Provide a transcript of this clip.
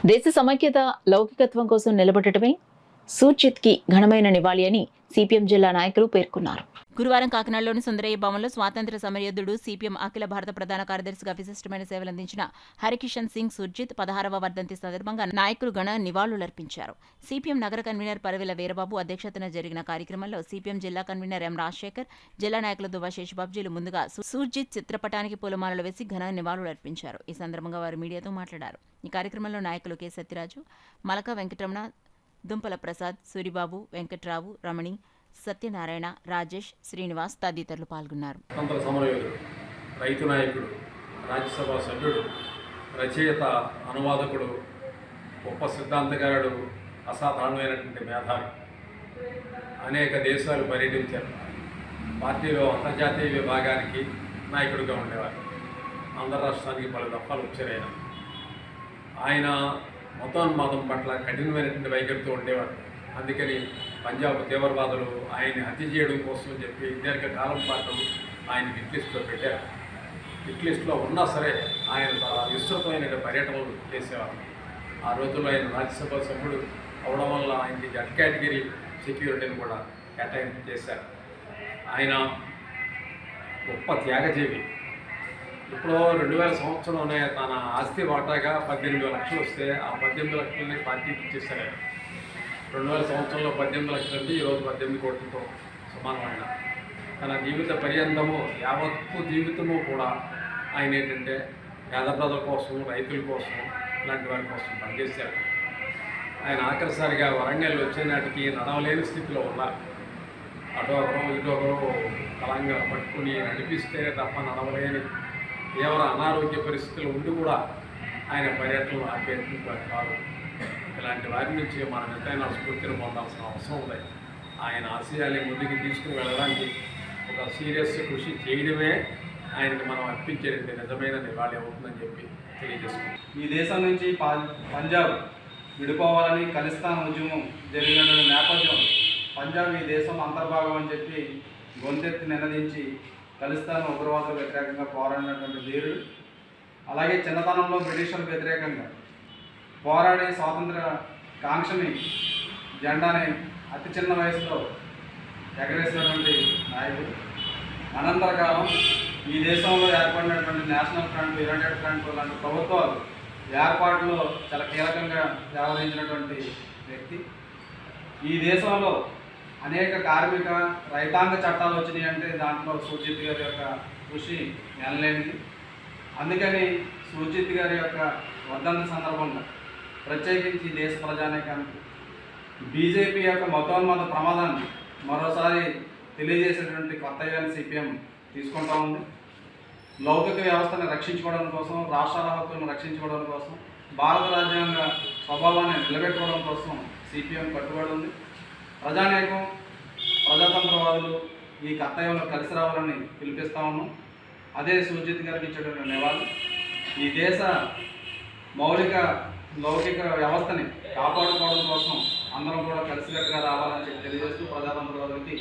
దేశ సమైక్యత లౌకికత్వం కోసం నిలబడటమే సూర్జిత్కి ఘనమైన నివాళి అని సిపిఎం జిల్లా నాయకులు పేర్కొన్నారు. గురువారం కాకినాడలోని సుందరయ్య భవన్లో స్వాతంత్ర్య సమరయోధుడు సిపిఎం అఖిల భారత ప్రధాన కార్యదర్శిగా విశిష్టమైన సేవలందించిన హరికిషన్ సింగ్ సుర్జిత్ 16వ వర్ధంతి సందర్భంగా నాయకులు ఘన నివాళులర్పించారు. సిపిఎం నగర కన్వీనర్ పరివెల వీరబాబు అధ్యక్షతన జరిగిన కార్యక్రమంలో సిపిఎం జిల్లా కన్వీనర్ ఎం రాజశేఖర్, జిల్లా నాయకులు దువ్వ శేషబాబుజీలు ముందుగా సుర్జిత్ చిత్రపటానికి పూలమాలలు వేసి ఘన నివాళులర్పించారు. ఈ సందర్భంగా వారు మీడియాతో మాట్లాడారు. ఈ కార్యక్రమంలో నాయకులు కె సత్యరాజు, మలక వెంకటరమణ, దుంపల ప్రసాద్, సూరిబాబు, వెంకట్రావు, రమణి, సత్యనారాయణ, రాజేష్, శ్రీనివాస్ తదితరులు పాల్గొన్నారు. రైతు నాయకుడు, రాజ్యసభ సభ్యుడు, రచయిత, అనువాదకుడు, గొప్ప సిద్ధాంతకారుడు, అసాధారణమైనటువంటి మేధావి. అనేక దేశాలు పర్యటించారు. పార్టీలో అంతర్జాతీయ విభాగానికి నాయకుడిగా ఉండేవారు. ఆంధ్ర రాష్ట్రానికి పలు దఫాలు వచ్చారు. ఆయన మతోన్మాదం పట్ల కఠినమైనటువంటి వైఖరితో ఉండేవారు. అందుకని పంజాబ్ తీవ్రవాదులు ఆయన్ని హత్య చేయడం కోసం చెప్పి దీర్ఘకాలం పాటు ఆయన హిట్ లిస్టులో పెట్టారు. హిట్ లిస్టులో ఉన్నా సరే ఆయన చాలా విస్తృతమైన పర్యటనలు చేసేవారు. ఆ రోజుల్లో ఆయన రాజ్యసభ సభ్యుడు అవడం వల్ల ఆయనకి జడ్ కేటగిరీ సెక్యూరిటీని కూడా కేటాయింపు చేశారు. ఆయన గొప్ప త్యాగజీవి. ఇప్పుడు 2000 సంవత్సరంలోనే తన ఆస్తి వాటాగా 18 లక్షలు వస్తే ఆ 18 లక్షలని పార్టీకి ఇచ్చేశారు. ఆయన 2000 సంవత్సరంలో 18 లక్షలు అంటే ఈరోజు 18 కోట్లతో సమానమైన తన జీవిత పర్యంతము యావత్తు జీవితము కూడా ఆయన ఏంటంటే పేద ప్రజల కోసం, రైతుల కోసం, ఇలాంటి వారి కోసం పనిచేశారు. ఆయన ఆఖరిసారిగా వరంగల్ వచ్చే నాటికి నడవలేని స్థితిలో ఉన్నారు. అటొకరు ఇటొకరు బలంగా పట్టుకుని నడిపిస్తే తప్ప నడవలేని తీవ్ర అనారోగ్య పరిస్థితులు ఉండి కూడా ఆయన పర్యటనలు ఆపేటువంటి కాదు. ఇలాంటి వారి నుంచి మనం ఎంతైనా స్ఫూర్తిని పొందాల్సిన అవసరం ఉంది. ఆయన ఆశయాల్ని ముందుకు తీసుకుని వెళ్ళడానికి ఒక సీరియస్ కృషి చేయడమే ఆయనకి మనం అర్పించేది నిజమైన నివాళి అవుతుందని చెప్పి తెలియజేసుకుంటాం. ఈ దేశం నుంచి పంజాబ్ విడిపోవాలని ఖలిస్తాన్ ఉద్యమం జరిగిన నేపథ్యం పంజాబ్ ఈ దేశం అంతర్భాగం అని చెప్పి గొంతెత్తి నినదించి ఖలిస్తాన్ ఉగ్రవాదులకు వ్యతిరేకంగా పోరాడినటువంటి ధీరుడు. అలాగే చిన్నతనంలో బ్రిటిషర్లకు వ్యతిరేకంగా పోరాడి స్వాతంత్ర కాంక్షని, జెండాని అతి చిన్న వయసులో ఎగరేసినటువంటి నాయకుడు. అనంతరకాలం ఈ దేశంలో ఏర్పడినటువంటి నేషనల్ ఫ్రంట్, యునైటెడ్ ఫ్రంట్ లాంటి ప్రభుత్వాలు ఏర్పాటులో చాలా కీలకంగా వ్యవహరించినటువంటి వ్యక్తి. ఈ దేశంలో అనేక కార్మిక, రైతాంగ చట్టాలు వచ్చినాయి అంటే దాంట్లో సుర్జిత్ గారి యొక్క కృషి ఎనలేనిది. అందుకని సుర్జిత్ గారి యొక్క వర్ధంతి సందర్భంగా ప్రత్యేకించి దేశ ప్రజానీకానికి బీజేపీ యొక్క మతోన్మాద ప్రమాదాన్ని మరోసారి తెలియజేసేటువంటి కర్తవ్యాన్ని సిపిఎం తీసుకుంటా ఉంది. లౌకిక వ్యవస్థను రక్షించుకోవడం కోసం, రాష్ట్రాల హక్కులను రక్షించుకోవడం కోసం, భారత రాజ్యాంగ స్వభావాన్ని నిలబెట్టుకోవడం కోసం సిపిఎం కట్టుబడి ఉంది. ప్రజానీకం, ప్రజాతంత్రవాదులు ఈ కర్తవ్యంలో కలిసి రావాలని పిలిపిస్తా ఉన్నాం. అదే సుర్జిత్ గారికి ఇచ్చేటువంటి నివాళి. ఈ దేశ మౌలిక లౌకిక వ్యవస్థని కాపాడుకోవడం కోసం అందరం కూడా కలిసికట్టుగా రావాలని తెలియజేస్తూ ప్రజాతంత్రవాదులకి